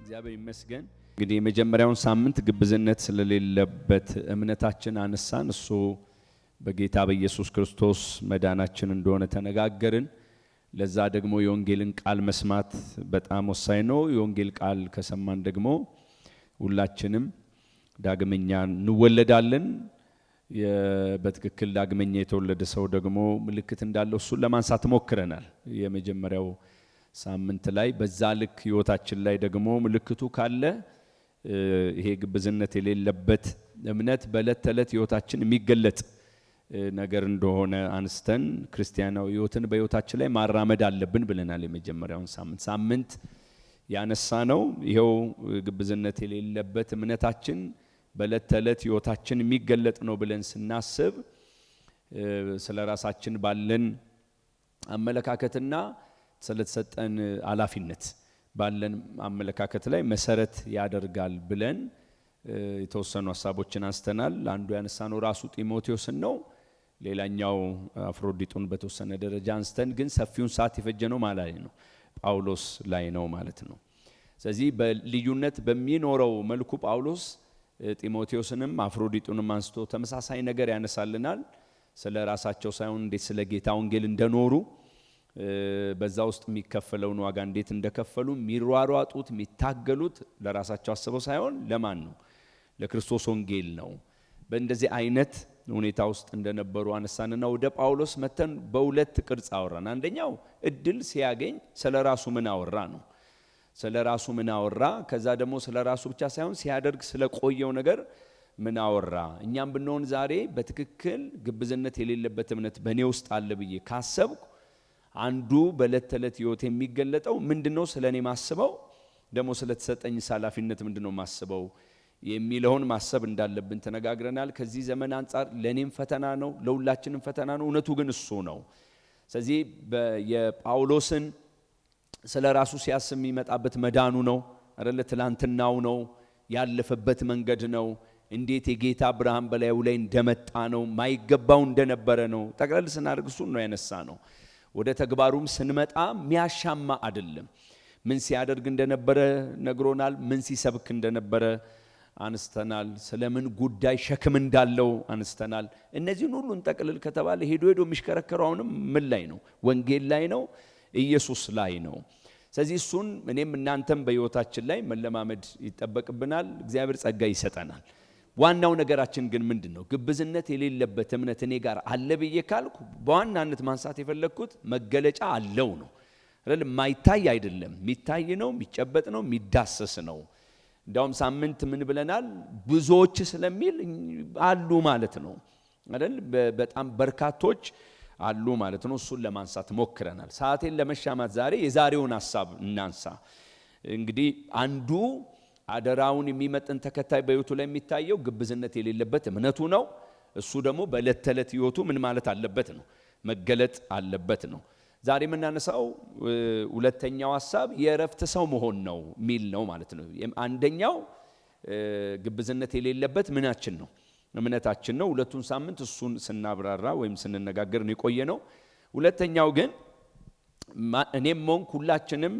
እግዚአብሔር ይመስገን። እንግዲህ የመጀመሪያውን ሳምንት ግብዝነት ስለሌለበት እምነታችን አነሳን። እሱ በጌታ በኢየሱስ ክርስቶስ መዳናችን እንደሆነ ተነጋገርን። ለዛ ደግሞ የወንጌልን ቃል መስማት በጣም ወሳኝ ነው። የወንጌል ቃል ከሰማን ደግሞ ሁላችንም ዳግመኛ እንወለዳለን። በትክክል ዳግመኛ የተወለደ ሰው ደግሞ ምልክት እንዳለው እሱን ለማንሳት ሞክረናል። የመጀመሪያው ሳምንት ላይ በዛ ልክ ህይወታችን ላይ ደግሞ ምልክቱ ካለ ይሄ ግብዝነት የሌለበት እምነት በዕለት ተዕለት ህይወታችን የሚገለጥ ነገር እንደሆነ አንስተን ክርስቲያናዊ ህይወትን በህይወታችን ላይ ማራመድ አለብን ብለናል። የመጀመሪያውን ሳምንት ያነሳ ነው ይሄው ግብዝነት የሌለበት እምነታችን በዕለት ተዕለት ህይወታችን የሚገለጥ ነው ብለን ስናስብ ስለራሳችን ባለን አመለካከትና ስለተሰጠን ኃላፊነት ባለን አመለካከት ላይ መሰረት ያደርጋል ብለን የተወሰኑ ሐሳቦችን አንስተናል። አንዱ ያነሳነው ራሱ ጢሞቴዎስን ነው። ሌላኛው አፍሮዲጡን በተወሰነ ደረጃ አንስተን ግን ሰፊውን ሰዓት የፈጀነው ማለት ነው ጳውሎስ ላይ ነው ማለት ነው። ስለዚህ በልዩነት በሚኖረው መልኩ ጳውሎስ ጢሞቴዎስንም አፍሮዲጡንም አንስቶ ተመሳሳይ ነገር ያነሳልናል። ስለ ራሳቸው ሳይሆን እንዴት ስለ ጌታ ወንጌል እንደኖሩ በዛ ውስጥ የሚከፈለውን ዋጋ እንዴት እንደከፈሉ የሚሯሯጡት የሚታገሉት ለራሳቸው አስበው ሳይሆን ለማን ነው? ለክርስቶስ ወንጌል ነው። በእንደዚህ አይነት ሁኔታ ውስጥ እንደነበሩ አነሳንና ወደ ጳውሎስ መተን በሁለት ቅርጽ አወራን። አንደኛው እድል ሲያገኝ ስለራሱ ምን አወራ ነው። ስለራሱ ምን አወራ፣ ከዛ ደግሞ ስለራሱ ብቻ ሳይሆን ሲያደርግ ስለቆየው ነገር ምን አወራ። እኛም ብንሆን ዛሬ በትክክል ግብዝነት የሌለበት እምነት በእኔ ውስጥ አለ ብዬ ካሰብኩ አንዱ በዕለት ተዕለት ህይወት የሚገለጠው ምንድነው? ስለኔ ማስበው ደግሞ ስለተሰጠኝ ኃላፊነት ምንድነው ማስበው የሚለውን ማሰብ እንዳለብን ተነጋግረናል። ከዚህ ዘመን አንፃር ለኔም ፈተና ነው፣ ለሁላችንም ፈተና ነው። እውነቱ ግን እሱ ነው። ስለዚህ የጳውሎስን ስለራሱ ሲያስብ የሚመጣበት መዳኑ ነው አይደለ? ትላንትናው ነው፣ ያለፈበት መንገድ ነው፣ እንዴት የጌታ ብርሃን በላዩ ላይ እንደመጣ ነው፣ ማይገባው እንደነበረ ነው። ጠቅለል ስናደርግ እሱን ነው ያነሳ ነው። ወደ ተግባሩም ስንመጣ የሚያሻማ አይደለም። ምን ሲያደርግ እንደነበረ ነግሮናል። ምን ሲሰብክ እንደነበረ አንስተናል። ስለምን ጉዳይ ሸክም እንዳለው አንስተናል። እነዚህን ሁሉ እንጠቅልል ከተባለ ሄዶ የሚሽከረከረው አሁንም ምን ላይ ነው? ወንጌል ላይ ነው፣ ኢየሱስ ላይ ነው። ስለዚህ እሱን እኔም እናንተም በህይወታችን ላይ መለማመድ ይጠበቅብናል። እግዚአብሔር ጸጋ ይሰጠናል። ዋናው ነገራችን ግን ምንድነው? ግብዝነት የሌለበት እምነት እኔ ጋር አለ ብዬ ካልኩ በዋናነት ማንሳት የፈለኩት መገለጫ አለው ነው አይደል? ማይታይ አይደለም፣ የሚታይ ነው፣ የሚጨበጥ ነው፣ የሚዳሰስ ነው። እንዳውም ሳምንት ምን ብለናል? ብዙዎች ስለሚል አሉ ማለት ነው አይደል? በጣም በርካቶች አሉ ማለት ነው። እሱን ለማንሳት ሞክረናል። ሰዓቴን ለመሻማት ዛሬ የዛሬውን ሐሳብ እናንሳ። እንግዲህ አንዱ አደራውን የሚመጥን ተከታይ በህይወቱ ላይ የሚታየው ግብዝነት የሌለበት እምነቱ ነው። እሱ ደግሞ በዕለት ተዕለት ህይወቱ ምን ማለት አለበት ነው? መገለጥ አለበት ነው። ዛሬ የምናነሳው ሁለተኛው ሐሳብ የእረፍት ሰው መሆን ነው የሚል ነው ማለት ነው። አንደኛው ግብዝነት የሌለበት ምናችን ነው? እምነታችን ነው። ሁለቱን ሳምንት እሱን ስናብራራ ወይም ስንነጋገር ነው የቆየ ነው። ሁለተኛው ግን እኔም ሆንኩ ሁላችንም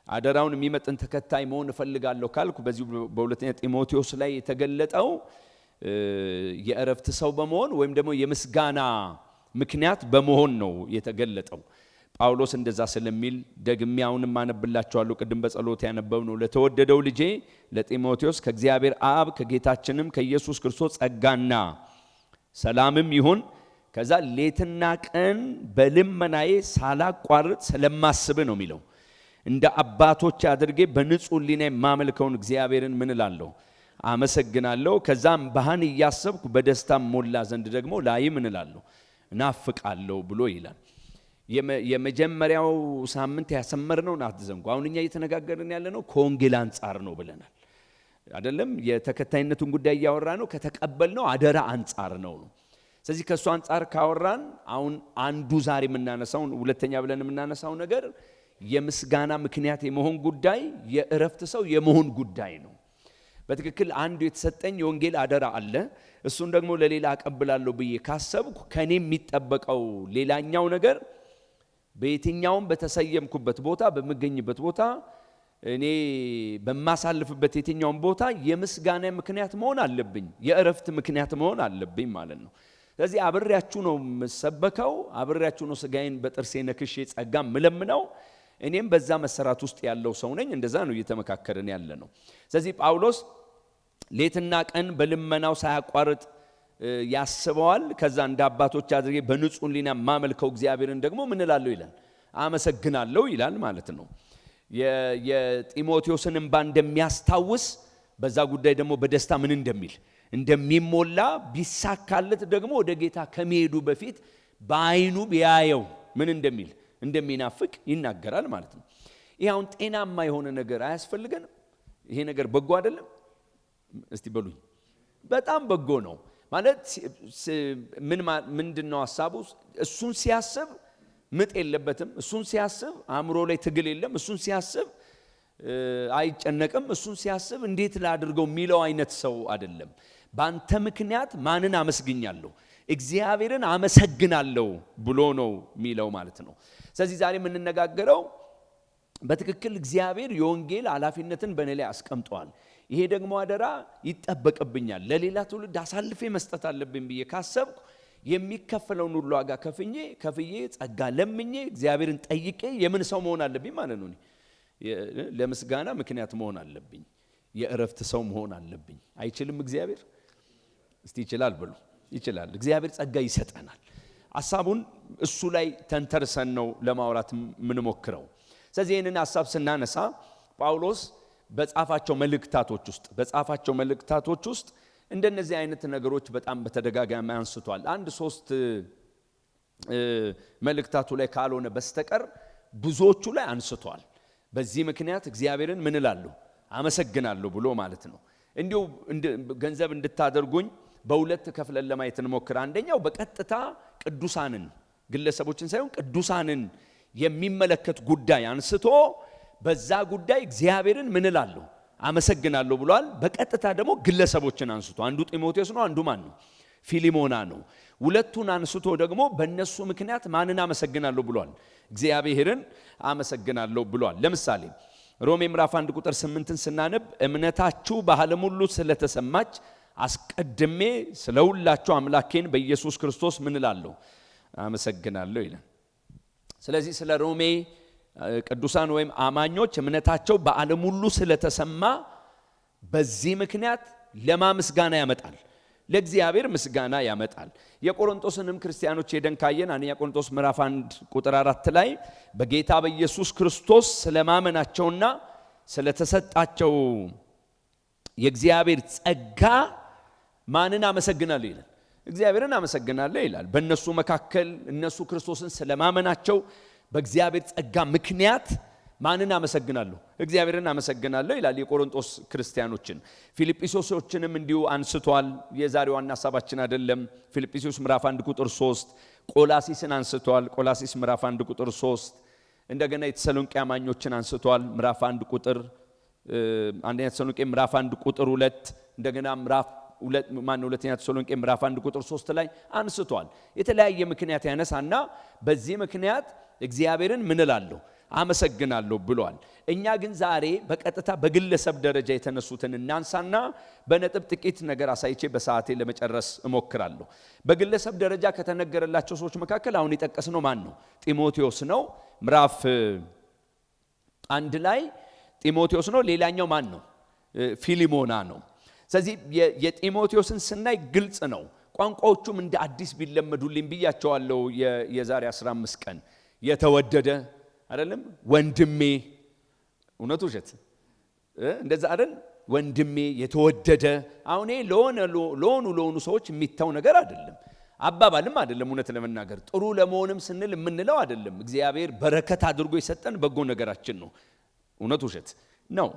አደራውን የሚመጥን ተከታይ መሆን እፈልጋለሁ ካልኩ በዚህ በሁለተኛ ጢሞቴዎስ ላይ የተገለጠው የእረፍት ሰው በመሆን ወይም ደግሞ የምስጋና ምክንያት በመሆን ነው የተገለጠው። ጳውሎስ እንደዛ ስለሚል ደግሜ አሁንም አነብላችኋለሁ። ቅድም በጸሎት ያነበብነው ለተወደደው ልጄ ለጢሞቴዎስ ከእግዚአብሔር አብ ከጌታችንም ከኢየሱስ ክርስቶስ ጸጋና ሰላምም ይሁን። ከዛ ሌትና ቀን በልመናዬ ሳላቋርጥ ስለማስብ ነው የሚለው። እንደ አባቶች አድርጌ በንጹህ ሕሊና የማመልከውን እግዚአብሔርን ምን እላለሁ? አመሰግናለሁ። ከዛም ባህን እያሰብኩ በደስታ ሞላ ዘንድ ደግሞ ላይ ምን እላለሁ? እናፍቃለሁ ብሎ ይላል። የመጀመሪያው ሳምንት ያሰመርነው አትዘንጉ። አሁን እኛ እየተነጋገርን ያለነው ከወንጌል አንጻር ነው ብለናል አይደለም? የተከታይነቱን ጉዳይ እያወራ ነው ከተቀበልነው አደራ አንጻር ነው። ስለዚህ ከሱ አንጻር ካወራን አሁን አንዱ ዛሬ የምናነሳው ሁለተኛ ብለን የምናነሳው ነገር የምስጋና ምክንያት የመሆን ጉዳይ፣ የእረፍት ሰው የመሆን ጉዳይ ነው። በትክክል አንዱ የተሰጠኝ የወንጌል አደራ አለ። እሱን ደግሞ ለሌላ አቀብላለሁ ብዬ ካሰብኩ ከኔ የሚጠበቀው ሌላኛው ነገር በየትኛውም በተሰየምኩበት ቦታ በመገኝበት ቦታ እኔ በማሳልፍበት የትኛውም ቦታ የምስጋና ምክንያት መሆን አለብኝ፣ የእረፍት ምክንያት መሆን አለብኝ ማለት ነው። ስለዚህ አብሬያችሁ ነው የምሰበከው፣ አብሬያችሁ ነው ስጋዬን በጥርሴ ነክሼ ጸጋ ምለምነው። እኔም በዛ መሰራት ውስጥ ያለው ሰው ነኝ። እንደዛ ነው እየተመካከርን ያለ ነው። ስለዚህ ጳውሎስ ሌትና ቀን በልመናው ሳያቋርጥ ያስበዋል። ከዛ እንደ አባቶች አድርጌ በንጹህ ሕሊና ማመልከው እግዚአብሔርን ደግሞ ምን እላለሁ ይላል፣ አመሰግናለሁ ይላል ማለት ነው። የጢሞቴዎስን እንባ እንደሚያስታውስ በዛ ጉዳይ ደግሞ በደስታ ምን እንደሚል እንደሚሞላ ቢሳካለት ደግሞ ወደ ጌታ ከመሄዱ በፊት በአይኑ ቢያየው ምን እንደሚል እንደሚናፍቅ ይናገራል ማለት ነው። ይሄ አሁን ጤናማ የሆነ ነገር አያስፈልገንም? ይሄ ነገር በጎ አይደለም? እስቲ በሉኝ። በጣም በጎ ነው ማለት ምንድነው ሐሳቡ? እሱን ሲያስብ ምጥ የለበትም። እሱን ሲያስብ አእምሮ ላይ ትግል የለም። እሱን ሲያስብ አይጨነቅም። እሱን ሲያስብ እንዴት ላድርገው የሚለው አይነት ሰው አይደለም። በአንተ ምክንያት ማንን አመስግኛለሁ? እግዚአብሔርን አመሰግናለሁ ብሎ ነው የሚለው ማለት ነው። ስለዚህ ዛሬ የምንነጋገረው በትክክል እግዚአብሔር የወንጌል ኃላፊነትን በእኔ ላይ አስቀምጧል። ይሄ ደግሞ አደራ ይጠበቅብኛል፣ ለሌላ ትውልድ አሳልፌ መስጠት አለብኝ ብዬ ካሰብኩ የሚከፈለውን ሁሉ ዋጋ ከፍዬ ጸጋ ለምኜ እግዚአብሔርን ጠይቄ የምን ሰው መሆን አለብኝ ማለት ነው። ለምስጋና ምክንያት መሆን አለብኝ። የእረፍት ሰው መሆን አለብኝ። አይችልም እግዚአብሔር? እስቲ ይችላል ብሎ ይችላል። እግዚአብሔር ጸጋ ይሰጠናል። ሐሳቡን እሱ ላይ ተንተርሰን ነው ለማውራት የምንሞክረው። ስለዚህ ይህንን ሐሳብ ስናነሳ ጳውሎስ በጻፋቸው መልእክታቶች ውስጥ እንደነዚህ አይነት ነገሮች በጣም በተደጋጋሚ አንስቷል። አንድ 3 መልእክታቱ ላይ ካልሆነ በስተቀር ብዙዎቹ ላይ አንስቷል። በዚህ ምክንያት እግዚአብሔርን ምን እላለሁ? አመሰግናለሁ ብሎ ማለት ነው። እንዲሁ ገንዘብ እንድታደርጉኝ በሁለት ከፍለን ለማየት እንሞክር። አንደኛው በቀጥታ ቅዱሳንን ግለሰቦችን ሳይሆን ቅዱሳንን የሚመለከት ጉዳይ አንስቶ በዛ ጉዳይ እግዚአብሔርን ምን እላለሁ? አመሰግናለሁ ብሏል። በቀጥታ ደግሞ ግለሰቦችን አንስቶ አንዱ ጢሞቴዎስ ነው፣ አንዱ ማን ነው? ፊሊሞና ነው። ሁለቱን አንስቶ ደግሞ በእነሱ ምክንያት ማንን አመሰግናለሁ ብሏል? እግዚአብሔርን አመሰግናለሁ ብሏል። ለምሳሌ ሮሜ ምዕራፍ 1 ቁጥር 8ን ስናነብ እምነታችሁ በዓለም ሁሉ ስለተሰማች አስቀድሜ ስለሁላችሁ አምላኬን በኢየሱስ ክርስቶስ ምን እላለሁ? አመሰግናለሁ ይላል። ስለዚህ ስለ ሮሜ ቅዱሳን ወይም አማኞች እምነታቸው በዓለም ሁሉ ስለተሰማ በዚህ ምክንያት ለማምስጋና ያመጣል፣ ለእግዚአብሔር ምስጋና ያመጣል። የቆሮንቶስንም ክርስቲያኖች ሄደን ካየን አንደኛ ቆሮንቶስ ምዕራፍ 1 ቁጥር 4 ላይ በጌታ በኢየሱስ ክርስቶስ ስለማመናቸውና ስለተሰጣቸው የእግዚአብሔር ጸጋ ማንን አመሰግናለሁ ይላል? እግዚአብሔርን አመሰግናለሁ ይላል። በእነሱ መካከል እነሱ ክርስቶስን ስለማመናቸው በእግዚአብሔር ጸጋ ምክንያት ማንን አመሰግናለሁ? እግዚአብሔርን አመሰግናለሁ ይላል የቆሮንቶስ ክርስቲያኖችን። ፊልጵስዩሶችንም እንዲሁ አንስቷል። የዛሬው ዋና ሐሳባችን አይደለም። ፊልጵስዩስ ምዕራፍ 1 ቁጥር 3 ቆላሲስን አንስቷል። ቆላሲስ ምዕራፍ 1 ቁጥር 3 እንደገና የተሰሎንቄ አማኞችን አንስቷል። ምዕራፍ 1 ቁጥር አንደኛ ተሰሎንቄ ምዕራፍ 1 ቁጥር 2 እንደገና ምዕራፍ ሁለተኛ ተሰሎንቄ ምዕራፍ 1 ቁጥር 3 ላይ አንስቷል። የተለያየ ምክንያት ያነሳና በዚህ ምክንያት እግዚአብሔርን ምን እላለሁ? አመሰግናለሁ ብሏል። እኛ ግን ዛሬ በቀጥታ በግለሰብ ደረጃ የተነሱትን እናንሳና በነጥብ ጥቂት ነገር አሳይቼ በሰዓቴ ለመጨረስ እሞክራለሁ። በግለሰብ ደረጃ ከተነገረላቸው ሰዎች መካከል አሁን የጠቀስነው ማን ነው? ጢሞቴዎስ ነው። ምዕራፍ 1 ላይ ጢሞቴዎስ ነው። ሌላኛው ማን ነው? ፊሊሞና ነው። ስለዚህ የጢሞቴዎስን ስናይ ግልጽ ነው። ቋንቋዎቹም እንደ አዲስ ቢለመዱልኝ ብያቸዋለሁ የዛሬ 15 ቀን። የተወደደ አይደለም ወንድሜ፣ እውነቱ ውሸት እንደዛ አይደል? ወንድሜ የተወደደ አሁን ለሆኑ ሰዎች የሚታው ነገር አይደለም፣ አባባልም አይደለም። እውነት ለመናገር ጥሩ ለመሆንም ስንል የምንለው አይደለም። እግዚአብሔር በረከት አድርጎ የሰጠን በጎ ነገራችን ነው። እውነቱ ውሸት ነው።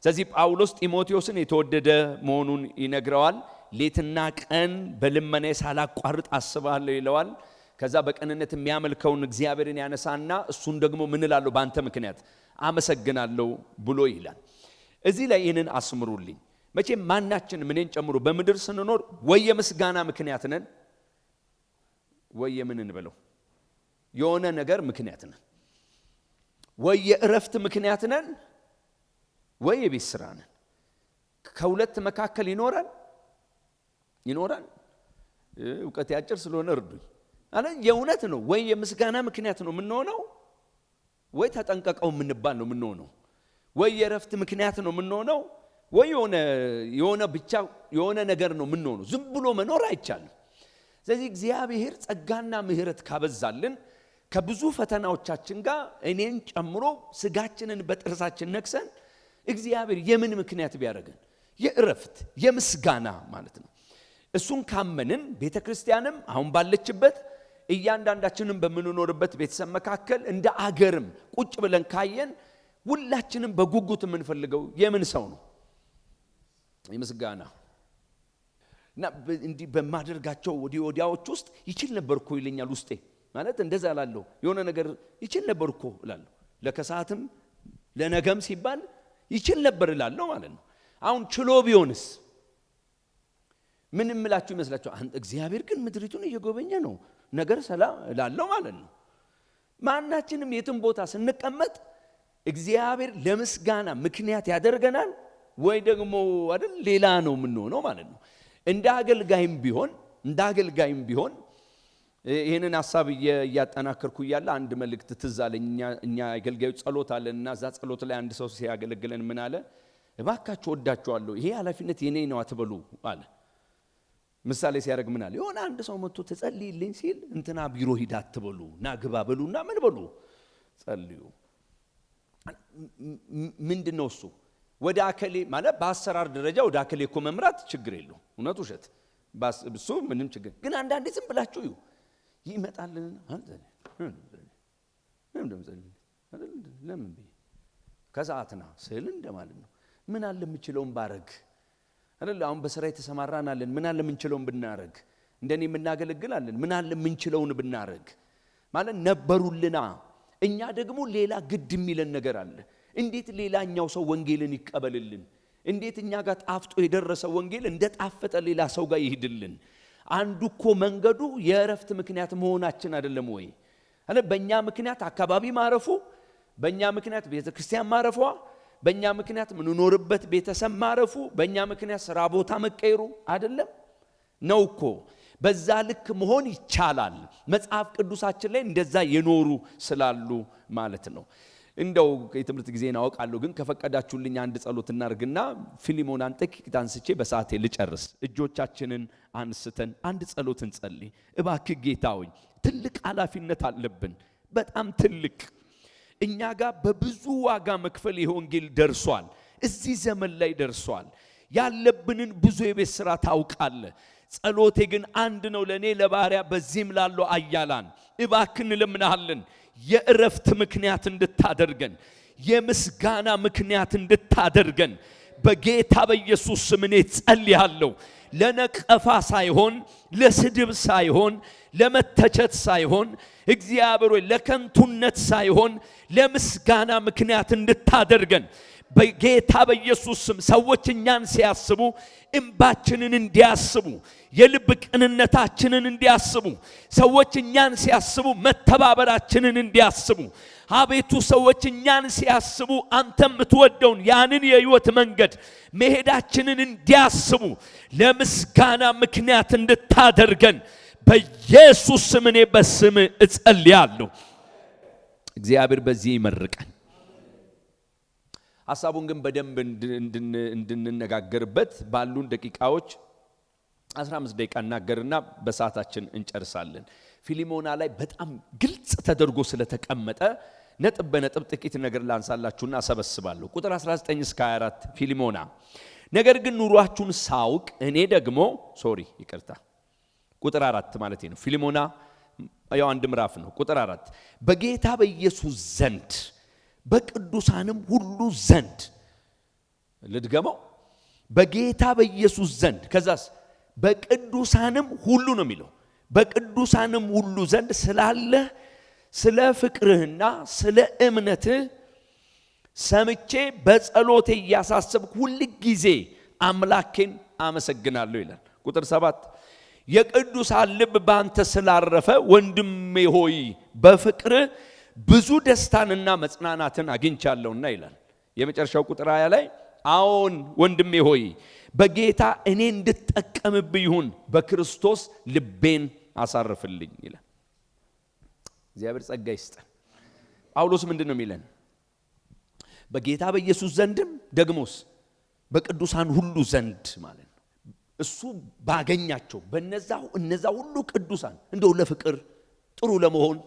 ስለዚህ ጳውሎስ ጢሞቴዎስን የተወደደ መሆኑን ይነግረዋል። ሌትና ቀን በልመናዬ ሳላቋርጥ አስባለሁ ይለዋል። ከዛ በቀንነት የሚያመልከውን እግዚአብሔርን ያነሳና እሱን ደግሞ ምን እላለሁ? በአንተ ምክንያት አመሰግናለሁ ብሎ ይላል። እዚህ ላይ ይህንን አስምሩልኝ። መቼም ማናችን ምንን ጨምሮ በምድር ስንኖር ወይ የምስጋና ምክንያት ነን፣ ወይ የምን እንበለው የሆነ ነገር ምክንያት ነን፣ ወይ የእረፍት ምክንያት ነን፣ ወይ የቤት ስራ ነን። ከሁለት መካከል ይኖራል እውቀት ያጭር ስለሆነ እርዱኝ አለ። የእውነት ነው። ወይ የምስጋና ምክንያት ነው የምንሆነው፣ ወይ ተጠንቀቀው የምንባል ነው የምንሆነው፣ ወይ የረፍት ምክንያት ነው የምንሆነው፣ ወይ የሆነ ብቻ የሆነ ነገር ነው የምንሆነው። ዝም ብሎ መኖር አይቻልም። ስለዚህ እግዚአብሔር ጸጋና ምሕረት ካበዛልን ከብዙ ፈተናዎቻችን ጋር እኔን ጨምሮ ስጋችንን በጥርሳችን ነክሰን እግዚአብሔር የምን ምክንያት ቢያደርገን የእረፍት የምስጋና ማለት ነው። እሱን ካመንን ቤተክርስቲያንም አሁን ባለችበት እያንዳንዳችንም በመኖርበት ቤተሰብ መካከል እንደ አገርም ቁጭ ብለን ካየን ሁላችንም በጉጉት የምንፈልገው የምን ሰው ነው? የምስጋና እና እንዲህ በማደርጋቸው ወዲያዎች ውስጥ ይችል ነበርኩ ይለኛል ውስጤ ማለት እንደዛ ላለው የሆነ ነገር ይችል ነበርኩ እላለሁ። ለከሰዓትም ለነገም ሲባል ይችል ነበር እላለሁ ማለት ነው። አሁን ችሎ ቢሆንስ ምን እምላችሁ ይመስላችሁ? እግዚአብሔር ግን ምድሪቱን እየጎበኘ ነው ነገር ሰላም እላለሁ ማለት ነው። ማናችንም የትም ቦታ ስንቀመጥ እግዚአብሔር ለምስጋና ምክንያት ያደርገናል ወይ ደግሞ አይደል ሌላ ነው የምንሆነው ማለት ነው። እንደ አገልጋይም ቢሆን ይሄንን ሐሳብ እያጠናከርኩ ያለ አንድ መልእክት ትዝ አለኝ። እኛ አገልጋዮች ጸሎት አለና እዛ ጸሎት ላይ አንድ ሰው ሲያገለግለን ምን አለ? እባካችሁ ወዳችኋለሁ ይሄ ኃላፊነት የኔ ነው አትበሉ አለ። ምሳሌ ሲያደርግ ምን አለ? የሆነ አንድ ሰው መጥቶ ተጸልይልኝ ሲል እንትና ቢሮ ሂድ አትበሉ፣ ና ግባ በሉና ምን በሉ ጸልዩ። ምንድነው እሱ? ወደ አከሌ ማለት በአሰራር ደረጃ ወደ አከሌ እኮ መምራት ችግር የለው፣ እውነት ውሸት እሱ ምንም ችግር። ግን አንዳንዴ ዝም ብላችሁ ይመጣልና ለምን ከሰዓትና ስል እንደማለት ነው። ምን አለ የምችለውን ባረግ አይደል? አሁን በስራ የተሰማራናለን። ምን አለ የምንችለውን ብናረግ፣ እንደኔ የምናገለግላለን። ምን አለ የምንችለውን ብናረግ ማለት ነበሩልና። እኛ ደግሞ ሌላ ግድ የሚለን ነገር አለ። እንዴት ሌላኛው ሰው ወንጌልን ይቀበልልን? እንዴት እኛ ጋር ጣፍጦ የደረሰ ወንጌል እንደ ጣፈጠ ሌላ ሰው ጋር ይሄድልን? አንዱ እኮ መንገዱ የእረፍት ምክንያት መሆናችን አይደለም ወይ? አለ በእኛ ምክንያት አካባቢ ማረፉ፣ በእኛ ምክንያት ቤተክርስቲያን ማረፏ፣ በእኛ ምክንያት ምንኖርበት ቤተሰብ ማረፉ፣ በእኛ ምክንያት ስራ ቦታ መቀየሩ አይደለም ነው እኮ። በዛ ልክ መሆን ይቻላል። መጽሐፍ ቅዱሳችን ላይ እንደዛ የኖሩ ስላሉ ማለት ነው። እንደው የትምህርት ጊዜን አውቃለሁ፣ ግን ከፈቀዳችሁልኝ አንድ ጸሎት እናርግና ፊሊሞናን ጥቂት አንስቼ በሰዓቴ ልጨርስ። እጆቻችንን አንስተን አንድ ጸሎት እንጸልይ። እባክህ ጌታ ሆይ ትልቅ ኃላፊነት አለብን፣ በጣም ትልቅ። እኛ ጋር በብዙ ዋጋ መክፈል የወንጌል ደርሷል፣ እዚህ ዘመን ላይ ደርሷል። ያለብንን ብዙ የቤት ስራ ታውቃለህ። ጸሎቴ ግን አንድ ነው ለኔ ለባሪያ በዚህም ላለው አያላን እባክህ እንለምናለን የእረፍት ምክንያት እንድታደርገን፣ የምስጋና ምክንያት እንድታደርገን በጌታ በኢየሱስ ስም እኔ ጸልያለሁ። ለነቀፋ ሳይሆን፣ ለስድብ ሳይሆን፣ ለመተቸት ሳይሆን፣ እግዚአብሔር ሆይ ለከንቱነት ሳይሆን ለምስጋና ምክንያት እንድታደርገን በጌታ በኢየሱስ ስም ሰዎች እኛን ሲያስቡ እንባችንን እንዲያስቡ፣ የልብ ቅንነታችንን እንዲያስቡ፣ ሰዎች እኛን ሲያስቡ መተባበራችንን እንዲያስቡ፣ አቤቱ ሰዎች እኛን ሲያስቡ አንተ የምትወደውን ያንን የህይወት መንገድ መሄዳችንን እንዲያስቡ ለምስጋና ምክንያት እንድታደርገን በኢየሱስ ስም እኔ በስም እጸልያለሁ። እግዚአብሔር በዚህ ይመርቀን። ሐሳቡን ግን በደንብ እንድንነጋገርበት ባሉን ደቂቃዎች 15 ደቂቃ እናገርና በሰዓታችን እንጨርሳለን። ፊሊሞና ላይ በጣም ግልጽ ተደርጎ ስለተቀመጠ ነጥብ በነጥብ ጥቂት ነገር ላንሳላችሁና አሰበስባለሁ። ቁጥር 19 እስከ 24 ፊሊሞና ነገር ግን ኑሯችሁን ሳውቅ እኔ ደግሞ ቁጥር 4 ማለት ነው። ፊሊሞና ያው አንድ ምዕራፍ ነው። ቁጥር 4 በጌታ በኢየሱስ ዘንድ በቅዱሳንም ሁሉ ዘንድ ልድገመው፣ በጌታ በኢየሱስ ዘንድ ከዛስ በቅዱሳንም ሁሉ ነው የሚለው። በቅዱሳንም ሁሉ ዘንድ ስላለ ስለ ፍቅርህና ስለ እምነትህ ሰምቼ በጸሎቴ እያሳሰብኩ ሁሉ ጊዜ አምላኬን አመሰግናለሁ ይላል። ቁጥር 7 የቅዱሳን ልብ ባንተ ስላረፈ ወንድሜ ሆይ በፍቅር ብዙ ደስታንና መጽናናትን አግኝቻለሁና ይላል። የመጨረሻው ቁጥር 20 ላይ አዎን ወንድሜ ሆይ በጌታ እኔ እንድጠቀምብህ ይሁን በክርስቶስ ልቤን አሳርፍልኝ ይላል። እግዚአብሔር ጸጋ ይስጠን። ጳውሎስ ምንድነው የሚለን? በጌታ በኢየሱስ ዘንድም ደግሞስ በቅዱሳን ሁሉ ዘንድ ማለት ነው። እሱ ባገኛቸው እነዛ ሁሉ ቅዱሳን እንደው ለፍቅር ጥሩ ለመሆን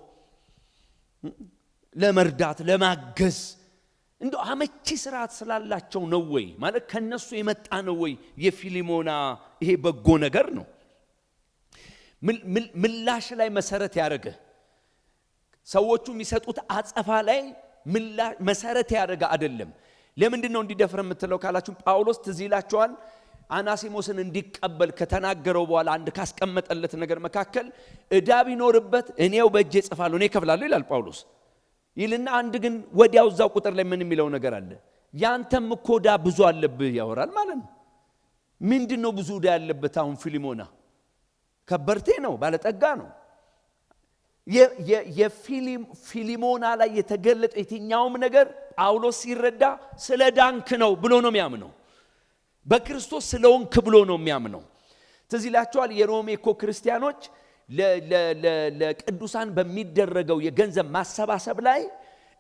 ለመርዳት ለማገዝ እንደው አመቺ ስርዓት ስላላቸው ነው ወይ ማለት ከነሱ የመጣ ነው ወይ የፊሊሞና ይሄ በጎ ነገር ነው? ምላሽ ላይ መሰረት ያደረገ ሰዎቹ የሚሰጡት አጸፋ ላይ መሰረት ያደረገ አይደለም። ለምንድነው እንዲደፍር የምትለው ካላችሁ ጳውሎስ ትዝ ይላችኋል አናሲሞስን እንዲቀበል ከተናገረው በኋላ አንድ ካስቀመጠለት ነገር መካከል ዕዳ ቢኖርበት እኔው በእጄ ጽፋለሁ እኔ ከፍላለሁ ይላል ጳውሎስ ይልና አንድ ግን ወዲያው እዛው ቁጥር ላይ ምን የሚለው ነገር አለ? ያንተም እኮ ዕዳ ብዙ አለብህ ያወራል ማለት ነው። ምንድነው ብዙ ዕዳ ያለበት? አሁን ፊሊሞና ከበርቴ ነው፣ ባለጠጋ ነው። የፊሊሞና ላይ የተገለጠ የትኛውም ነገር ጳውሎስ ሲረዳ ስለ ዳንክ ነው ብሎ ነው የሚያምነው። በክርስቶስ ስለሆንክ ብሎ ነው የሚያምነው። ትዝ ይላችኋል የሮሜ እኮ ክርስቲያኖች ለቅዱሳን በሚደረገው የገንዘብ ማሰባሰብ ላይ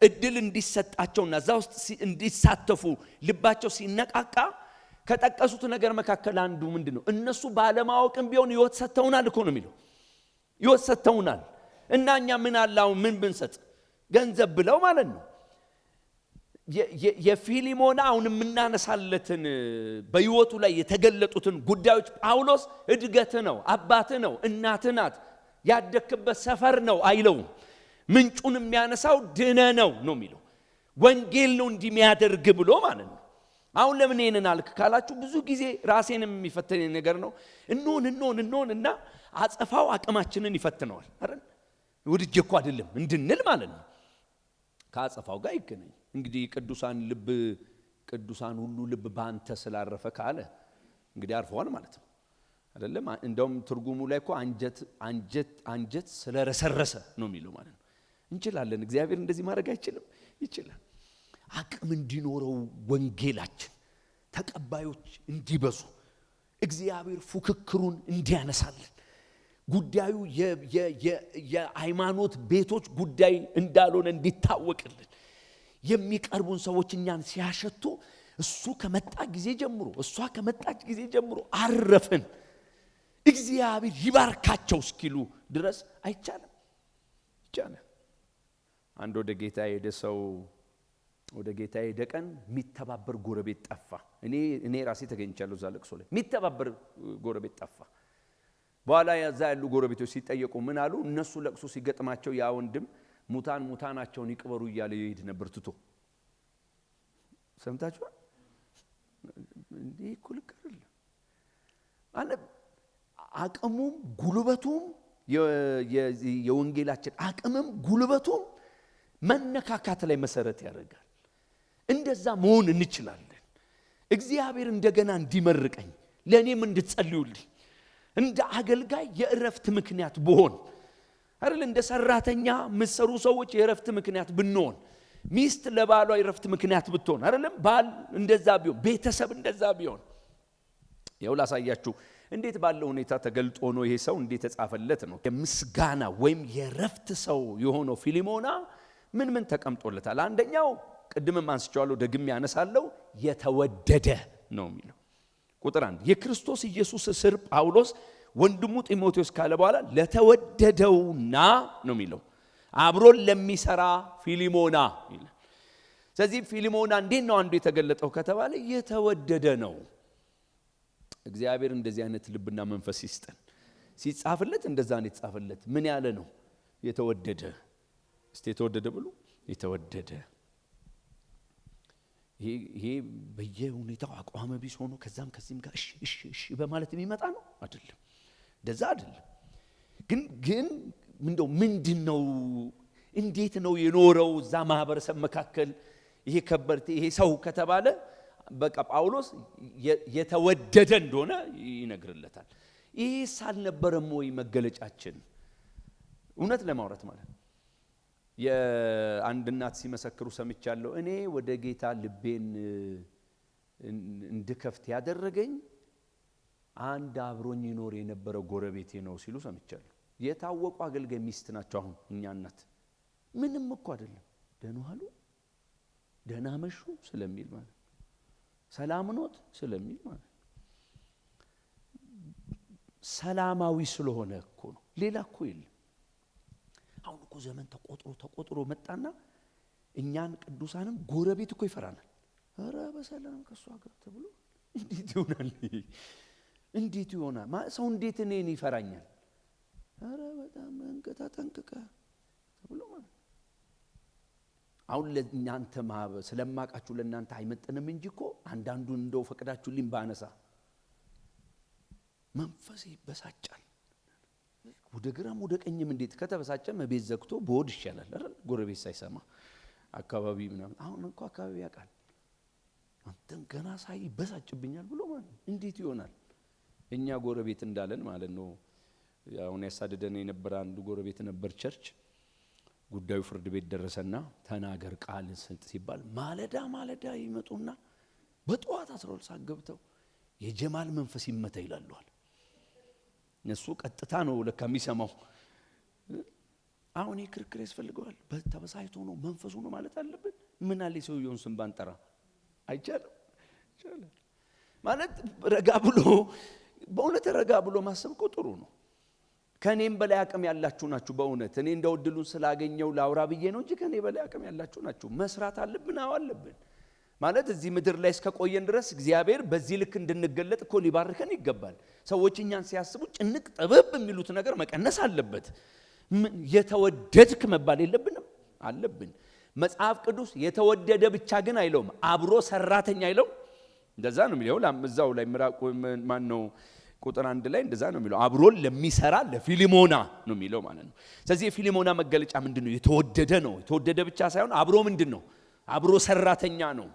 እድል እንዲሰጣቸውና እዛ ውስጥ እንዲሳተፉ ልባቸው ሲነቃቃ ከጠቀሱት ነገር መካከል አንዱ ምንድነው? እነሱ ባለማወቅም ቢሆን ሕይወት ሰጥተውናል እኮ ነው የሚለው። ሕይወት ሰጥተውናል እና እኛ ምን አላው ምን ብንሰጥ ገንዘብ ብለው ማለት ነው። የፊሊሞና አሁን የምናነሳለትን በሕይወቱ ላይ የተገለጡትን ጉዳዮች ጳውሎስ እድገት ነው፣ አባት ነው፣ እናት ናት፣ ያደክበት ሰፈር ነው አይለውም። ምንጩን የሚያነሳው ድነ ነው የሚለው። ወንጌል ነው እንዲሚያደርግ ብሎ ማለት ነው። አሁን ለምን ይሄንን አልክ ካላችሁ ብዙ ጊዜ ራሴንም የሚፈተነኝ ነገር ነው። እና አጸፋው አቅማችንን ይፈትነዋል አይደል? ወድጄ እኮ አይደለም እንድንል ማለት ነው። ከአጸፋው ጋር ይገናኝ። እንግዲህ ቅዱሳን ሁሉ ልብ ባንተ ስላረፈ ካለ እንግዲህ አርፈዋል ማለት ነው አይደለም? እንደውም ትርጉሙ ላይ እኮ አንጀት ስለረሰረሰ ነው የሚለው ማለት ነው። እንችላለን። እግዚአብሔር እንደዚህ ማድረግ አይችልም? ይችላል። አቅም እንዲኖረው ወንጌላችን ተቀባዮች እንዲበዙ እግዚአብሔር ፉክክሩን እንዲያነሳልን ጉዳዩ የሃይማኖት ቤቶች ጉዳይ እንዳልሆነ እንዲታወቅልን የሚቀርቡን ሰዎች እኛን ሲያሸቱ እሱ ከመጣ ጊዜ ጀምሮ እሷ ከመጣች ጊዜ ጀምሮ አረፍን እግዚአብሔር ይባርካቸው እስኪሉ ድረስ አይቻልም። ይቻላል። አንድ ወደ ጌታ ሄደ ሰው ወደ ጌታ ሄደ ቀን የሚተባበር ጎረቤት ጠፋ። እኔ ራሴ ተገኝቻለሁ እዛ ለቅሶ ላይ። የሚተባበር ጎረቤት ጠፋ። በኋላ ያዛ ያሉ ጎረቤቶች ሲጠየቁ ምን አሉ? እነሱ ለቅሶ ሲገጥማቸው ያ ወንድም ሙታናቸውን ይቅበሩ እያለ ይሄድ ነበር ትቶ። ሰምታችኋል? እንዴ ኩልክ አይደለም አለ። አቅሙም ጉልበቱም የወንጌላችን አቅምም ጉልበቱም መነካካት ላይ መሰረት ያደርጋል። እንደዛ መሆን እንችላለን። እግዚአብሔር እንደገና እንዲመርቀኝ ለኔም እንድትጸልዩልኝ እንደ አገልጋይ የእረፍት ምክንያት ብሆን አይደል? እንደ ሰራተኛ ምሰሩ ሰዎች የእረፍት ምክንያት ብንሆን፣ ሚስት ለባሏ የእረፍት ምክንያት ብትሆን አይደለም? ባል እንደዛ ቢሆን፣ ቤተሰብ እንደዛ ቢሆን። ያው ላሳያችሁ እንዴት ባለው ሁኔታ ተገልጦ ነው ይሄ ሰው እንዴት ተጻፈለት ነው። የምስጋና ወይም የእረፍት ሰው የሆነው ፊሊሞና ምን ተቀምጦለታል? አንደኛው ቅድምም አንስቻለሁ ደግሜ ያነሳለሁ የተወደደ ነው የሚለው ቁጥር 1 የክርስቶስ ኢየሱስ እስር ጳውሎስ ወንድሙ ጢሞቴዎስ ካለ በኋላ ለተወደደውና ነው የሚለው አብሮን ለሚሰራ ፊሊሞና ይላል። ስለዚህ ፊሊሞና እንዴት ነው አንዱ የተገለጠው ከተባለ የተወደደ ነው። እግዚአብሔር እንደዚህ አይነት ልብና መንፈስ ይስጠን። ሲጻፍለት እንደዛ ነው የተጻፈለት። ምን ያለ ነው? የተወደደ። እስቲ የተወደደ ብሎ የተወደደ። ይሄ በየሁኔታው አቋመ ቢስ ሆኖ ከዛም ከዚህም ጋር እሺ በማለት የሚመጣ ነው አይደለም። እንደዛ አይደለም። ግን ምንድነው እንዴት ነው የኖረው እዛ ማህበረሰብ መካከል ይሄ ከበርቴ ይሄ ሰው ከተባለ በቃ ጳውሎስ የተወደደ እንደሆነ ይነግርለታል። ይሄ ሳልነበረም ወይ መገለጫችን እውነት ለማውራት ማለት የአንድ እናት ሲመሰክሩ ሰምቻለሁ። እኔ ወደ ጌታ ልቤን እንድከፍት ያደረገኝ አንድ አብሮኝ ይኖር የነበረው ጎረቤቴ ነው ሲሉ ሰምቻለሁ። የታወቁ አገልጋይ ሚስት ናቸው። አሁን እኛ እናት ምንም እኮ አይደለም ደህና ዋሉ ደህና መሹ ስለሚል ማለት ሰላም ኖት ስለሚል ማለት ሰላማዊ ስለሆነ እኮ ነው፣ ሌላ እኮ የለም። አሁን እኮ ዘመን ተቆጥሮ መጣና እኛን ቅዱሳንን ጎረቤት እኮ ይፈራናል። ኧረ በሰላም ከሷ ጋር ተብሎ እንዴት ይሆናል? እንዴት ይሆናል? ሰው እንዴት እኔን ይፈራኛል? ኧረ በጣም እንገታ ጠንቅቀ ተብሎ ማለት አሁን ለእናንተ ስለማቃችሁ ለእናንተ አይመጥንም እንጂ እኮ አንዳንዱን እንደው ፈቅዳችሁልኝ ባነሳ መንፈስ ይበሳጫል። ወደ ግራም ወደ ቀኝም እንዴት ከተበሳጨ መቤት ዘግቶ በወድ ይሻላል አይደል? ጎረቤት ሳይሰማ አካባቢ ምናምን። አሁን እንኳ አካባቢ ያውቃል አንተን ገና ሳይ ይበሳጭብኛል ብሎ ማለት እንዴት ይሆናል? እኛ ጎረቤት እንዳለን ማለት ነው። አሁን ያሳደደን የነበረ አንዱ ጎረቤት ነበር። ቸርች ጉዳዩ ፍርድ ቤት ደረሰና ተናገር ቃል ስጥ ሲባል ማለዳ ይመጡና በጠዋት 12 ሰዓት ገብተው የጀማል መንፈስ ይመታ ይላሉዋል። እነሱ ቀጥታ ነው ለካ የሚሰማው። አሁን ይክርክር ያስፈልገዋል። በተበሳይቶ ነው መንፈሱ ነው ማለት አለብን። ምን አለ ሰውየውን ስም ባንጠራ አይቻልም ማለት ረጋ ብሎ በእውነት ረጋ ብሎ ማሰብ እኮ ጥሩ ነው። ከኔም በላይ አቅም ያላችሁ ናችሁ። በእውነት እኔ እንደው ድሉን ስላገኘው ላውራ ብዬ ነው እንጂ ከኔ በላይ አቅም ያላችሁ ናችሁ። መስራት አለብን አለብን ማለት እዚህ ምድር ላይ እስከቆየን ድረስ እግዚአብሔር በዚህ ልክ እንድንገለጥ እኮ ሊባርከን ይገባል። ሰዎች እኛን ሲያስቡ ጭንቅ ጥብብ የሚሉት ነገር መቀነስ አለበት። የተወደድክ መባል የለብንም አለብን። መጽሐፍ ቅዱስ የተወደደ ብቻ ግን አይለውም፣ አብሮ ሰራተኛ አይለው። እንደዛ ነው የሚለው እዛው ላይ ምራቁ ማን ነው ቁጥር 1 ላይ እንደዛ ነው የሚለው። አብሮን ለሚሰራ ለፊሊሞና ነው የሚለው ማለት ነው። ስለዚህ የፊሊሞና መገለጫ ምንድነው? የተወደደ ነው። የተወደደ ብቻ ሳይሆን አብሮ ምንድነው? አብሮ ሰራተኛ ነው።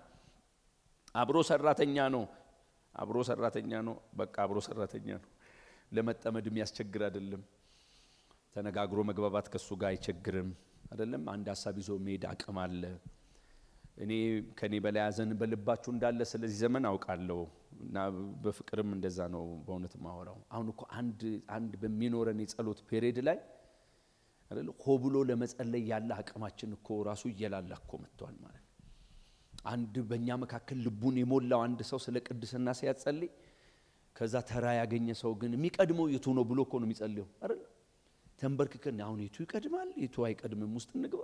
አብሮ ሰራተኛ ነው። አብሮ ሰራተኛ ነው። በቃ አብሮ ሰራተኛ ነው። ለመጠመድ የሚያስቸግር አይደለም። ተነጋግሮ መግባባት ከሱ ጋር አይቸግርም አይደለም። አንድ ሐሳብ ይዞ መሄድ አቅም አለ። እኔ ከኔ በላይ ያዘን በልባችሁ እንዳለ ስለዚህ ዘመን አውቃለሁ እና በፍቅርም እንደዛ ነው በእውነት ማወራው። አሁን እኮ አንድ በሚኖረን የጸሎት ፔሪድ ላይ አይደል ሆብሎ ለመጸለይ ያለ አቅማችን እኮ ራሱ እየላላ እኮ መጥቷል ማለት ነው። አንድ በእኛ መካከል ልቡን የሞላው አንድ ሰው ስለ ቅድስና ሲያጸልይ ከዛ ተራ ያገኘ ሰው ግን የሚቀድመው የቱ ነው ብሎ እኮ ነው የሚጸልየው አይደል? ተንበርክከን አሁን የቱ ይቀድማል የቱ አይቀድምም ውስጥ እንግባ።